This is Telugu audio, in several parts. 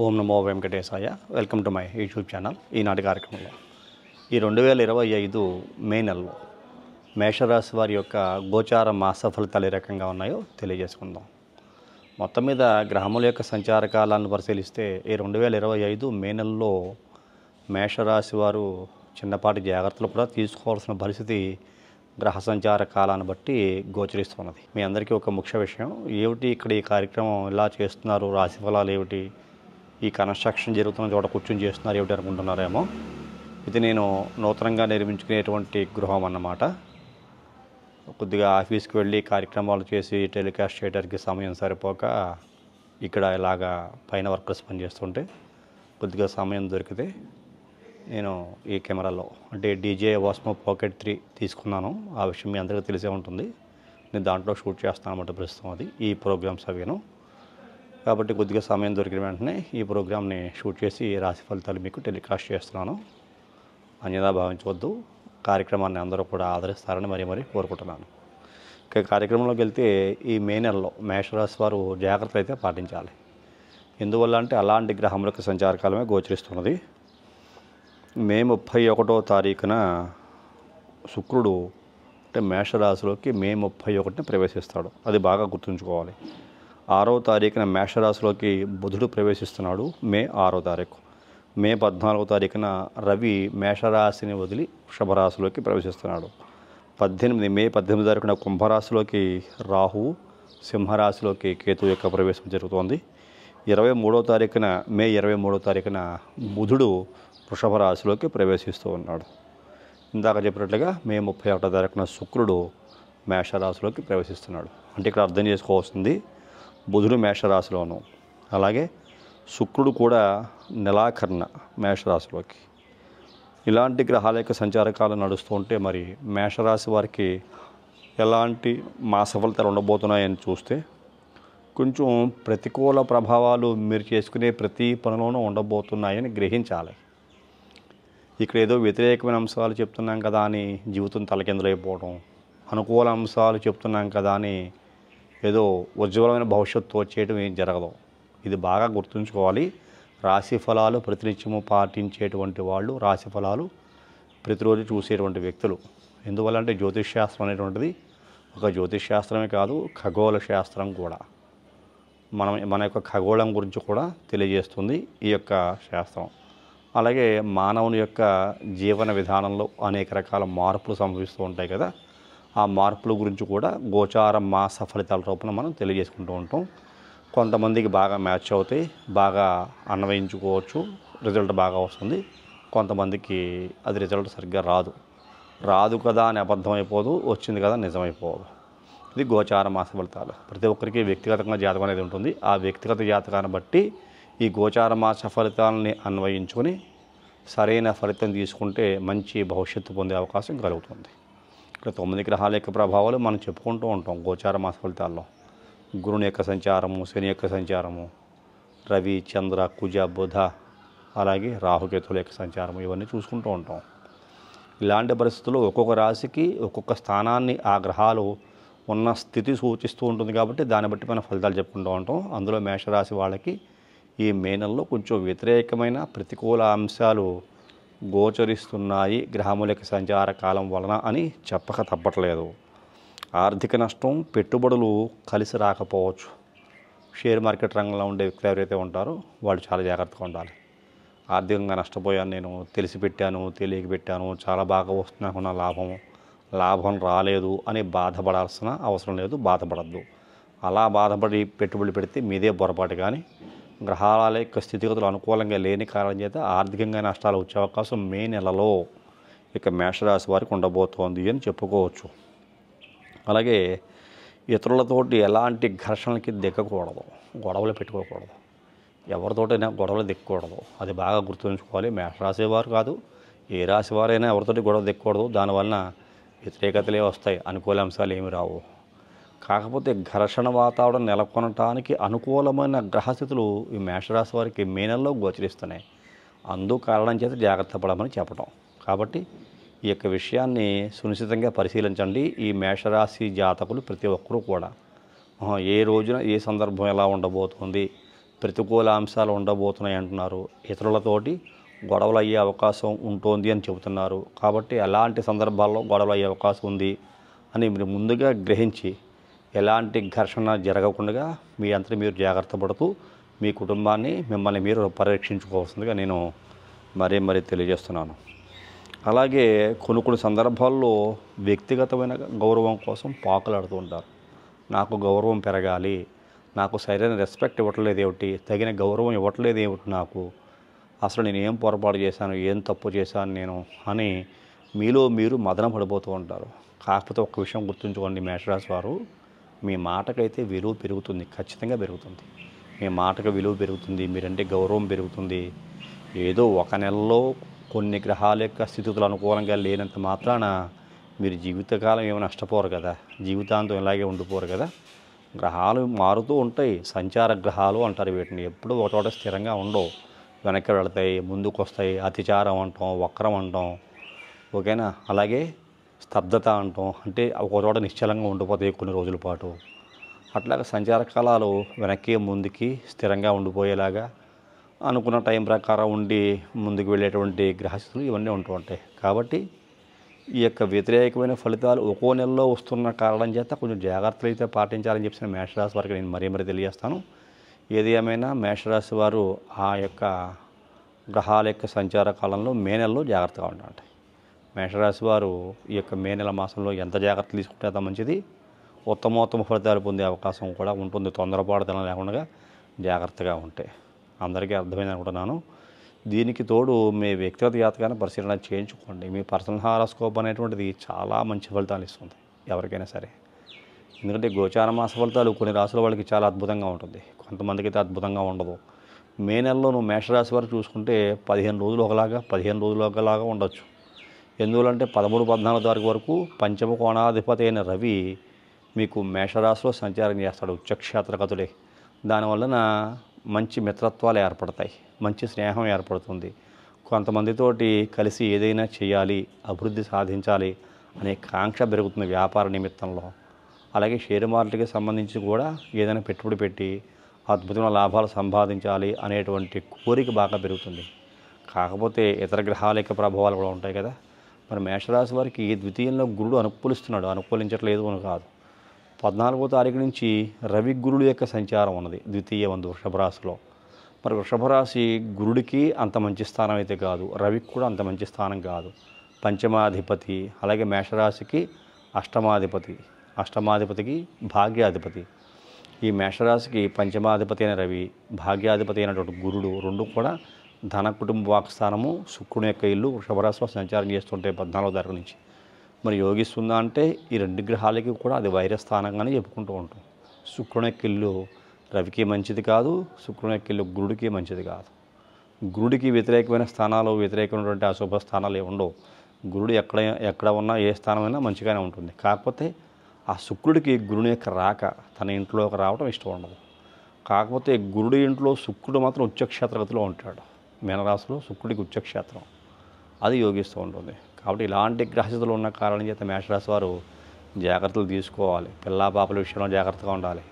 Om Namo Venkatesaya. Welcome to my YouTube channel. ఈనాటి కార్యక్రమంలో ఈ 2025 మే నెలలో మేషరాశి వారి యొక్క గోచార మాస ఫలితాలు ఏ రకంగా ఉన్నాయో తెలియజేసుకుందాం. మొత్తం మీద గ్రహముల యొక్క సంచార కాలాలను పరిశీలిస్తే ఈ 2025 మే నెలలో మేషరాశి వారు చిన్నపాటి జాగ్రత్తలు కూడా తీసుకోవాల్సిన పరిస్థితి గ్రహ సంచార కాలాన్ని బట్టి గోచరిస్తున్నది. మీ అందరికీ ఒక ముఖ్య విషయం ఏమిటి, ఇక్కడ ఈ కార్యక్రమం ఎలా చేస్తున్నారు, రాశి ఫలాలు ఏమిటి, ఈ కన్స్ట్రక్షన్ జరుగుతున్న చోట కూర్చొని చేస్తున్నారు ఏమిటి అనుకుంటున్నారేమో. ఇది నేను నూతనంగా నిర్మించుకునేటువంటి గృహం అన్నమాట. కొద్దిగా ఆఫీస్కి వెళ్ళి కార్యక్రమాలు చేసి టెలికాస్ట్ చేయడానికి సమయం సరిపోక ఇక్కడ ఇలాగా పైన వర్కర్స్ పనిచేస్తుంటే కొద్దిగా సమయం దొరికితే నేను ఈ కెమెరాలో అంటే డీజే వాస్మో పాకెట్ 3 తీసుకున్నాను. ఆ విషయం మీ అందరికీ తెలిసే ఉంటుంది. నేను దాంట్లో షూట్ చేస్తాను అన్నమాట ప్రస్తుతం. అది ఈ ప్రోగ్రామ్స్ అవేను కాబట్టి కొద్దిగా సమయం దొరికిన వెంటనే ఈ ప్రోగ్రామ్ని షూట్ చేసి రాశి ఫలితాలు మీకు టెలికాస్ట్ చేస్తున్నాను. అన్యదా భావించవద్దు. కార్యక్రమాన్ని అందరూ కూడా ఆదరిస్తారని మరీ కోరుకుంటున్నాను. ఇక కార్యక్రమంలోకి వెళ్తే ఈ మే నెలలో మేషరాశి వారు జాగ్రత్తలు అయితే పాటించాలి. ఎందువల్ల అంటే అలాంటి గ్రహములకు సంచారకాలమే గోచరిస్తున్నది. మే 31వ తారీఖున శుక్రుడు అంటే మేషరాశిలోకి మే 31న ప్రవేశిస్తాడు. అది బాగా గుర్తుంచుకోవాలి. 6వ తారీఖున మేషరాశిలోకి బుధుడు ప్రవేశిస్తున్నాడు. మే 6వ తారీఖు. మే 14వ తారీఖున రవి మేషరాశిని వదిలి వృషభరాశిలోకి ప్రవేశిస్తున్నాడు. మే 18 తారీఖున కుంభరాశిలోకి రాహువు, సింహరాశిలోకి కేతు యొక్క ప్రవేశం జరుగుతోంది. 23వ తారీఖున మే 23వ తారీఖున బుధుడు వృషభ రాశిలోకి ప్రవేశిస్తూ ఉన్నాడు. ఇందాక చెప్పినట్లుగా మే 31వ తారీఖున శుక్రుడు మేషరాశిలోకి ప్రవేశిస్తున్నాడు. అంటే ఇక్కడ అర్థం చేసుకోవాల్సింది బుధుడు మేషరాశిలోను, అలాగే శుక్రుడు కూడా నెలాఖరున మేషరాశిలోకి. ఇలాంటి గ్రహాల యొక్క సంచారకాలు నడుస్తూ ఉంటే మరి మేషరాశి వారికి ఎలాంటి మాస ఫలితాలు ఉండబోతున్నాయని చూస్తే కొంచెం ప్రతికూల ప్రభావాలు మీరు చేసుకునే ప్రతి పనిలోనూ ఉండబోతున్నాయని గ్రహించాలి. ఇక్కడ ఏదో వ్యతిరేకమైన అంశాలు చెప్తున్నాం కదా అని జీవితం తలకిందులైపోవడం, అనుకూల అంశాలు చెప్తున్నాం కదా అని ఏదో ఉజ్వలమైన భవిష్యత్తు వచ్చేయడం ఏం జరగదు. ఇది బాగా గుర్తుంచుకోవాలి. రాశి ఫలాలు ప్రతినిత్యము పాటించేటువంటి వాళ్ళు, రాశి ఫలాలు ప్రతిరోజు చూసేటువంటి వ్యక్తులు. ఎందువల్లంటే జ్యోతిష్ శాస్త్రం అనేటువంటిది ఒక జ్యోతిష్ శాస్త్రమే కాదు, ఖగోళ శాస్త్రం కూడా. మన యొక్క ఖగోళం గురించి కూడా తెలియజేస్తుంది ఈ యొక్క శాస్త్రం. అలాగే మానవుని యొక్క జీవన విధానంలో అనేక రకాల మార్పులు సంభవిస్తూ ఉంటాయి కదా, ఆ మార్పుల గురించి కూడా గోచార మాస ఫలితాల రూపంలో మనం తెలియజేసుకుంటూ ఉంటాం. కొంతమందికి బాగా మ్యాచ్ అవుతాయి, బాగా అన్వయించుకోవచ్చు, రిజల్ట్ బాగా వస్తుంది. కొంతమందికి అది రిజల్ట్ సరిగ్గా రాదు కదా అని అబద్ధం అయిపోదు, వచ్చింది కదా నిజమైపోదు. ఇది గోచార మాస ఫలితాలు. ప్రతి ఒక్కరికి వ్యక్తిగతంగా జాతకం అనేది ఉంటుంది. ఆ వ్యక్తిగత జాతకాన్ని బట్టి ఈ గోచార మాస ఫలితాలని అన్వయించుకొని సరైన ఫలితం తీసుకుంటే మంచి భవిష్యత్తు పొందే అవకాశం కలుగుతుంది. ఇక్కడ 9 గ్రహాల యొక్క ప్రభావాలు మనం చెప్పుకుంటూ ఉంటాం గోచార మాస ఫలితాల్లో. గురుని యొక్క సంచారము, శని యొక్క సంచారము, రవి, చంద్ర, కుజ, బుధ, అలాగే రాహుకేతుల యొక్క సంచారము, ఇవన్నీ చూసుకుంటూ ఉంటాం. ఇలాంటి పరిస్థితుల్లో ఒక్కొక్క రాశికి ఒక్కొక్క స్థానాన్ని ఆ గ్రహాలు ఉన్న స్థితి సూచిస్తూ ఉంటుంది కాబట్టి దాన్ని బట్టి మనం ఫలితాలు చెప్పుకుంటూ ఉంటాం. అందులో మేషరాశి వాళ్ళకి ఈ మే నెలలో కొంచెం వ్యతిరేకమైన ప్రతికూల అంశాలు గోచరిస్తున్నాయి గ్రహముల యొక్క సంచార కాలం వలన అని చెప్పక తప్పట్లేదు. ఆర్థిక నష్టం, పెట్టుబడులు కలిసి రాకపోవచ్చు. షేర్ మార్కెట్ రంగంలో ఉండే వ్యక్తులు ఎవరైతే ఉంటారో వాళ్ళు చాలా జాగ్రత్తగా ఉండాలి. ఆర్థికంగా నష్టపోయాను, నేను తెలిసి పెట్టాను, తెలియక పెట్టాను, చాలా బాగా వస్తుంది అనుకున్న లాభం రాలేదు అని బాధపడాల్సిన అవసరం లేదు. బాధపడద్దు. అలా బాధపడి పెట్టుబడి పెడితే మీదే పొరపాటు. కానీ గ్రహాల యొక్క స్థితిగతులు అనుకూలంగా లేని కారణం చేత ఆర్థికంగా నష్టాలు వచ్చే అవకాశం మే నెలలో ఇక మేషరాశి వారికి ఉండబోతోంది అని చెప్పుకోవచ్చు. అలాగే ఇతరులతోటి ఎలాంటి ఘర్షణలకి దిక్కకూడదు, గొడవలు పెట్టుకోకూడదు, ఎవరితోటైనా గొడవలు దిక్కకూడదు. అది బాగా గుర్తుంచుకోవాలి. మేషరాశి వారు కాదు, ఏ రాశి వారైనా ఎవరితోటి గొడవ దిక్కకూడదు. దానివలన వ్యతిరేకతలే వస్తాయి, అనుకూల అంశాలు ఏమి రావు. కాకపోతే ఘర్షణ వాతావరణం నెలకొనటానికి అనుకూలమైన గ్రహస్థితులు ఈ మేషరాశి వారికి మే నెలలో గోచరిస్తున్నాయి. కారణం చేత జాగ్రత్త పడమని చెప్పడం. కాబట్టి ఈ యొక్క విషయాన్ని సునిశ్చితంగా పరిశీలించండి. ఈ మేషరాశి జాతకులు ప్రతి ఒక్కరూ కూడా ఏ రోజున ఏ సందర్భం ఎలా ఉండబోతుంది, ప్రతికూల అంశాలు ఉండబోతున్నాయి అంటున్నారు. ఇతరులతోటి గొడవలు అయ్యే అవకాశం ఉంటుంది అని చెబుతున్నారు. కాబట్టి ఎలాంటి సందర్భాల్లో గొడవలు అయ్యే అవకాశం ఉంది అని మీరు ముందుగా గ్రహించి ఎలాంటి ఘర్షణ జరగకుండా మీ అంతటి మీరు జాగ్రత్త పడుతూ మీ కుటుంబాన్ని మిమ్మల్ని మీరు పరిరక్షించుకోవాల్సిందిగా నేను మరీ తెలియజేస్తున్నాను. అలాగే కొన్ని సందర్భాల్లో వ్యక్తిగతమైన గౌరవం కోసం పాకులాడుతూ ఉంటారు. నాకు గౌరవం పెరగాలి, నాకు సరైన రెస్పెక్ట్ ఇవ్వట్లేదు ఏమిటి, తగిన గౌరవం ఇవ్వట్లేదు ఏమిటి, నాకు అసలు నేను ఏం పొరపాటు చేశాను, ఏం తప్పు చేశాను నేను అని మీలో మీరు మదన పడిపోతూ ఉంటారు. కాకపోతే ఒక విషయం గుర్తుంచుకోండి మేషరాశి వారు, మీ మాటకైతే విలువ పెరుగుతుంది, ఖచ్చితంగా పెరుగుతుంది. మీ మాటకు విలువ పెరుగుతుంది, మీరంటే గౌరవం పెరుగుతుంది. ఏదో ఒక నెలలో కొన్ని గ్రహాల యొక్క స్థితులు అనుకూలంగా లేనంత మాత్రాన మీరు జీవితకాలం ఏమి నష్టపోరు కదా, జీవితాంతం ఇలాగే ఉండిపోరు కదా. గ్రహాలు మారుతూ ఉంటాయి, సంచార గ్రహాలు అంటారు వీటిని. ఎప్పుడూ ఒక చోట స్థిరంగా ఉండవు, వెనక్కి వెళతాయి, ముందుకు వస్తాయి. అతిచారం అంటాం, వక్రం అంటాం, ఓకేనా. అలాగే స్తబ్దత అంటాం, అంటే ఒక చోట నిశ్చలంగా ఉండిపోతాయి కొన్ని రోజుల పాటు. అట్లాగే సంచార కాలాలు వెనక్కి ముందుకి స్థిరంగా ఉండిపోయేలాగా అనుకున్న టైం ప్రకారం ఉండి ముందుకు వెళ్ళేటువంటి గ్రహస్థితులు ఇవన్నీ ఉంటూ ఉంటాయి. కాబట్టి ఈ యొక్క వ్యతిరేకమైన ఫలితాలు ఒక్కో నెలలో వస్తున్న కారణం చేత కొంచెం జాగ్రత్తలు అయితే పాటించాలని చెప్పిన మేషరాశి వారికి నేను మరీ తెలియజేస్తాను. ఏది ఏమైనా మేషరాశి వారు ఆ యొక్క గ్రహాల యొక్క సంచార కాలంలో మే నెలలో జాగ్రత్తగా ఉండాలి. మేషరాశి వారు ఈ యొక్క మే నెల మాసంలో ఎంత జాగ్రత్తలు తీసుకుంటే అంత మంచిది, ఉత్తమోత్తమ ఫలితాలు పొందే అవకాశం కూడా ఉంటుంది. తొందరపాటుతనం లేకుండా జాగ్రత్తగా ఉంటే అందరికీ అర్థమైంది అనుకుంటున్నాను. దీనికి తోడు మీ వ్యక్తిగత జాతకాన్ని పరిశీలన చేయించుకోండి. మీ పర్సనల్ హారోస్కోప్ అనేటువంటిది చాలా మంచి ఫలితాలు ఇస్తుంది ఎవరికైనా సరే. ఎందుకంటే గోచార మాస ఫలితాలు కొన్ని రాసుల వాళ్ళకి చాలా అద్భుతంగా ఉంటుంది, కొంతమందికి అయితే అద్భుతంగా ఉండదు. మే నెలలో నువ్వు మేషరాశి వారు చూసుకుంటే 15 రోజులు ఒకలాగా 15 రోజులు ఒకలాగా ఉండొచ్చు. ఎందువలంటే 13-14 తారీఖు వరకు పంచమ కోణాధిపతి అయిన రవి మీకు మేషరాశిలో సంచారం చేస్తాడు, ఉచ్చక్షేత్రగతుడే. దానివలన మంచి మిత్రత్వాలు ఏర్పడతాయి, మంచి స్నేహం ఏర్పడుతుంది. కొంతమందితోటి కలిసి ఏదైనా చేయాలి, అభివృద్ధి సాధించాలి అనే కాంక్ష పెరుగుతుంది వ్యాపార నిమిత్తంలో. అలాగే షేర్ మార్కెట్కి సంబంధించి కూడా ఏదైనా పెట్టుబడి పెట్టి అద్భుతమైన లాభాలు సంపాదించాలి అనేటువంటి కోరిక బాగా పెరుగుతుంది. కాకపోతే ఇతర గ్రహాల యొక్క ప్రభావాలు కూడా ఉంటాయి కదా. మరి మేషరాశి వారికి ద్వితీయంలో గురుడు అనుకూలిస్తున్నాడు, అనుకూలించట్లేదు అని కాదు. 14వ తారీఖు నుంచి రవి గురుడు యొక్క సంచారం ఉన్నది ద్వితీయ వృషభ రాశిలో. మరి వృషభ రాశి గురుడికి అంత మంచి స్థానం అయితే కాదు, రవికి కూడా అంత మంచి స్థానం కాదు. పంచమాధిపతి, అలాగే మేషరాశికి అష్టమాధిపతికి భాగ్యాధిపతి. ఈ మేషరాశికి పంచమాధిపతి అయిన రవి, భాగ్యాధిపతి అయినటువంటి గురుడు రెండు కూడా ధన కుటుంబ వాక్స్థానము శుక్రుని యొక్క ఇల్లు వృషభ రాశిలో సంచారం చేస్తుంటే 14వ తారీఖు నుంచి. మరి యోగిస్తుందా అంటే ఈ రెండు గ్రహాలకి కూడా అది వైరస్థానంగానే చెప్పుకుంటూ ఉంటాం. శుక్రుని యొక్క ఇల్లు రవికి మంచిది కాదు, శుక్రుని యొక్క ఇల్లు గురుడికి మంచిది కాదు. గురుడికి వ్యతిరేకమైన స్థానాలు, వ్యతిరేకమైనటువంటి అశుభ స్థానాలు ఏమి ఉండవు. గురుడు ఎక్కడ ఉన్నా ఏ స్థానమైనా మంచిగానే ఉంటుంది. కాకపోతే ఆ శుక్రుడికి గురుని యొక్క రాక, తన ఇంట్లోకి రావడం ఇష్టం ఉండదు. కాకపోతే గురుడి ఇంట్లో శుక్రుడు మాత్రం ఉచ్చక్షేత్రగతిలో ఉంటాడు. మీనరాశిలో శుక్రుడికి ఉచ్చక్షేత్రం, అది యోగిస్తూ ఉంటుంది. కాబట్టి ఇలాంటి గ్రహస్థితులు ఉన్న కారణం చేత మేషరాశి వారు జాగ్రత్తలు తీసుకోవాలి. పాపల విషయంలో జాగ్రత్తగా ఉండాలి.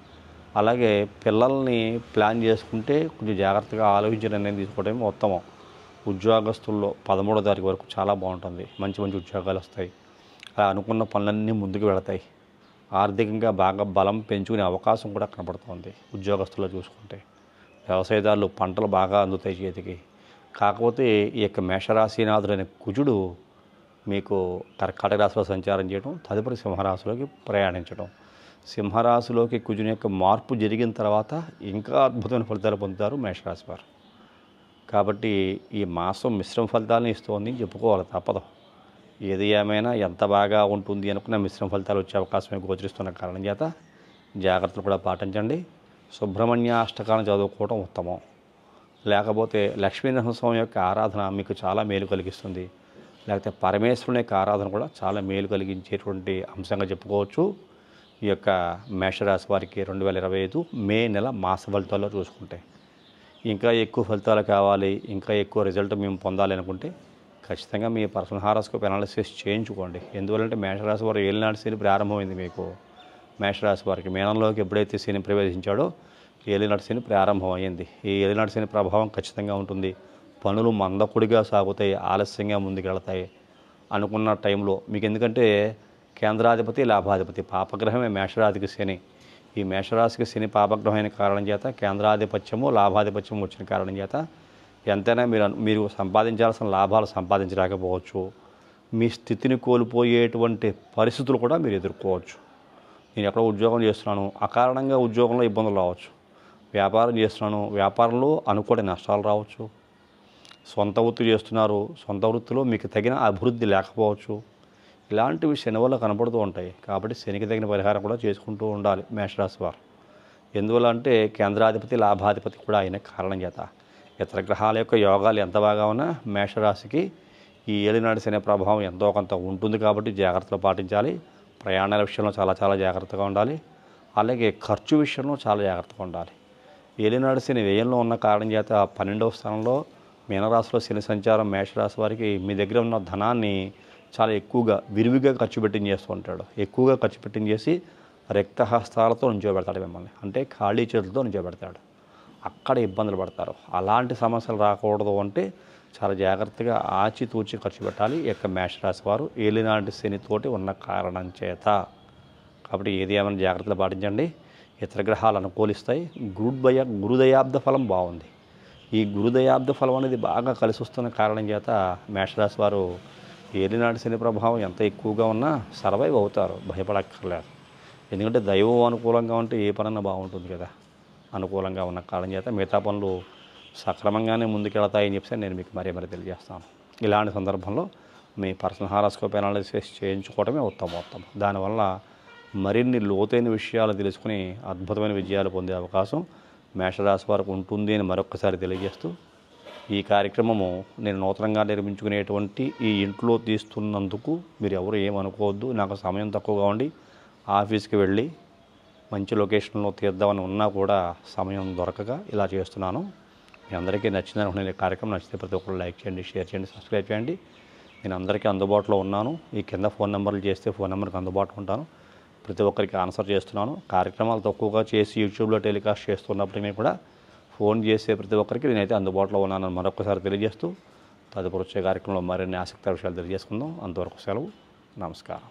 అలాగే పిల్లల్ని ప్లాన్ చేసుకుంటే కొంచెం జాగ్రత్తగా ఆలోచించి నిర్ణయం తీసుకోవడం ఉత్తమం. ఉద్యోగస్తుల్లో 13వ తారీఖు వరకు చాలా బాగుంటుంది, మంచి ఉద్యోగాలు వస్తాయి. అలా అనుకున్న పనులన్నీ ముందుకు వెళతాయి. ఆర్థికంగా బాగా బలం పెంచుకునే అవకాశం కూడా కనపడుతుంది ఉద్యోగస్తుల్లో చూసుకుంటే. వ్యవసాయదారులు పంటలు బాగా అందుతాయి చేతికి. కాకపోతే ఈ యొక్క మేషరాశినాథుడైన కుజుడు మీకు కర్కాటక రాశిలో సంచారం చేయడం, తదుపరి సింహరాశిలోకి ప్రయాణించడం. సింహరాశిలోకి కుజుని యొక్క మార్పు జరిగిన తర్వాత ఇంకా అద్భుతమైన ఫలితాలు పొందుతారు మేషరాశి వారు. కాబట్టి ఈ మాసం మిశ్రమ ఫలితాలను ఇస్తోంది చెప్పుకోవాలి, తప్పదు. ఏది ఏమైనా ఎంత బాగా ఉంటుంది అనుకున్న మిశ్రమ ఫలితాలు వచ్చే అవకాశమే గోచరిస్తున్న కారణం చేత జాగ్రత్తలు కూడా పాటించండి. సుబ్రహ్మణ్య అష్టకాలను చదువుకోవడం ఉత్తమం. లేకపోతే లక్ష్మీనరసింహస్వామి యొక్క ఆరాధన మీకు చాలా మేలు కలిగిస్తుంది. లేకపోతే పరమేశ్వరుని యొక్క ఆరాధన కూడా చాలా మేలు కలిగించేటువంటి అంశంగా చెప్పుకోవచ్చు. ఈ యొక్క మేషరాశి వారికి 2025 మే నెల మాస ఫలితాల్లో చూసుకుంటే ఇంకా ఎక్కువ ఫలితాలు కావాలి, ఇంకా ఎక్కువ రిజల్ట్ మేము పొందాలి అనుకుంటే ఖచ్చితంగా మీ పర్సనల్ హారోస్కోప్ అనాలిసిస్ చేయించుకోండి. ఎందువల్లంటే మేషరాశి వారు ఏలినాటి శని ప్రారంభమైంది మీకు. మేషరాశి వారికి మీనంలోకి ఎప్పుడైతే శని ప్రవేశించాడో ఏలినాటి శని ప్రారంభం అయ్యింది. ఈ ఏలినాటి శని ప్రభావం ఖచ్చితంగా ఉంటుంది. పనులు మందకొడిగా సాగుతాయి, ఆలస్యంగా ముందుకెళ్తాయి అనుకున్న టైంలో మీకు. ఎందుకంటే కేంద్రాధిపతి లాభాధిపతి పాపగ్రహమే మేషరాశికి శని. ఈ మేషరాశికి శని పాపగ్రహం అయిన కారణం చేత కేంద్రాధిపత్యము లాభాధిపత్యము వచ్చిన కారణం చేత ఎంతైనా మీరు సంపాదించాల్సిన లాభాలు సంపాదించలేకపోవచ్చు. మీ స్థితిని కోల్పోయేటువంటి పరిస్థితులు కూడా మీరు ఎదుర్కోవచ్చు. నేను ఎక్కడో ఉద్యోగం చేస్తున్నాను, అకారణంగా ఉద్యోగంలో ఇబ్బందులు రావచ్చు. వ్యాపారం చేస్తున్నాను, వ్యాపారంలో అనుకోని నష్టాలు రావచ్చు. సొంత వృత్తి చేస్తున్నారు, సొంత వృత్తిలో మీకు తగిన అభివృద్ధి లేకపోవచ్చు. ఇలాంటివి శని వల్ల కనపడుతూ ఉంటాయి. కాబట్టి శనికి తగిన పరిహారం కూడా చేసుకుంటూ ఉండాలి మేషరాశి వారు. ఎందువల్ల అంటే కేంద్రాధిపతి లాభాధిపతి కూడా అయిన కారణం చేత. ఇతర గ్రహాల యొక్క యోగాలు ఎంత బాగా ఉన్నా మేషరాశికి ఈ ఏలినాటి శని ప్రభావం ఎంతో కొంత ఉంటుంది. కాబట్టి జాగ్రత్తలు పాటించాలి. ప్రయాణాల విషయంలో చాలా జాగ్రత్తగా ఉండాలి. అలాగే ఖర్చు విషయంలో చాలా జాగ్రత్తగా ఉండాలి. ఏలినాటి శని వ్యయంలో ఉన్న కారణం చేత 12వ స్థానంలో మీనరాశిలో శని సంచారం మేషరాశి వారికి మీ దగ్గర ఉన్న ధనాన్ని చాలా ఎక్కువగా విరివిగా ఖర్చు పెట్టించేస్తూ ఉంటాడు. ఎక్కువగా ఖర్చు పెట్టించేసి రక్తహస్తాలతో నించోబెడతాడు మిమ్మల్ని. అంటే ఖాళీ చేతులతో నించోబెడతాడు. అక్కడ ఇబ్బందులు పడతారు. అలాంటి సమస్యలు రాకూడదు అంటే చాలా జాగ్రత్తగా ఆచితూచి ఖర్చు పెట్టాలి ఈ యొక్క మేషరాశి వారు ఏలినాటి శనితోటి ఉన్న కారణం చేత. కాబట్టి ఏది ఏమైనా జాగ్రత్తలు పాటించండి. ఇతర గ్రహాలు అనుకూలిస్తాయి. గురుదయాబ్ద ఫలం బాగుంది. ఈ గురుదయాబ్ద ఫలం అనేది బాగా కలిసి వస్తున్న కారణం చేత మేషరాశి వారు ఏలినాటి శని ప్రభావం ఎంత ఎక్కువగా ఉన్నా సర్వైవ్ అవుతారు, భయపడక్కర్లేదు. ఎందుకంటే దైవం అనుకూలంగా ఉంటే ఏ పనన్నా బాగుంటుంది కదా. అనుకూలంగా ఉన్న కారణం చేత మిగతా పనులు సక్రమంగానే ముందుకెళ్తాయని చెప్పి నేను మీకు మరీ తెలియజేస్తాను. ఇలాంటి సందర్భంలో మీ పర్సనల్ హారోస్కోప్ అనాలిసిస్ చేయించుకోవడమే ఉత్తమం. దానివల్ల మరిన్ని లోతైన విషయాలు తెలుసుకుని అద్భుతమైన విజయాలు పొందే అవకాశం మేషరాశి వారికి ఉంటుంది అని మరొకసారి తెలియజేస్తూ, ఈ కార్యక్రమము నేను నూతనంగా నిర్మించుకునేటువంటి ఈ ఇంట్లో తీస్తున్నందుకు మీరు ఎవరు ఏమనుకోవద్దు. నాకు సమయం తక్కువగా ఉండి ఆఫీస్కి వెళ్ళి మంచి లొకేషన్లో తీద్దామని ఉన్నా కూడా సమయం దొరకక ఇలా చేస్తున్నాను. మీ అందరికీ నచ్చిందనుకునే కార్యక్రమం నచ్చితే ప్రతి ఒక్కరు లైక్ చేయండి, షేర్ చేయండి, సబ్స్క్రైబ్ చేయండి. నేను అందరికీ అందుబాటులో ఉన్నాను. ఈ కింద ఫోన్ నెంబర్లు చేస్తే ఫోన్ నెంబర్కి అందుబాటులో ఉంటాను. ప్రతి ఒక్కరికి ఆన్సర్ చేస్తున్నాను. కార్యక్రమాలు తక్కువగా చేసి యూట్యూబ్లో టెలికాస్ట్ చేస్తున్నప్పటికీ కూడా ఫోన్ చేసే ప్రతి ఒక్కరికి నేనైతే అందుబాటులో ఉన్నానని మరొకసారి తెలియజేస్తూ, తదుపరి వచ్చే కార్యక్రమంలో మరిన్ని ఆసక్తికర విషయాలు తెలియజేసుకుందాం. అంతవరకు సెలవు. నమస్కారం.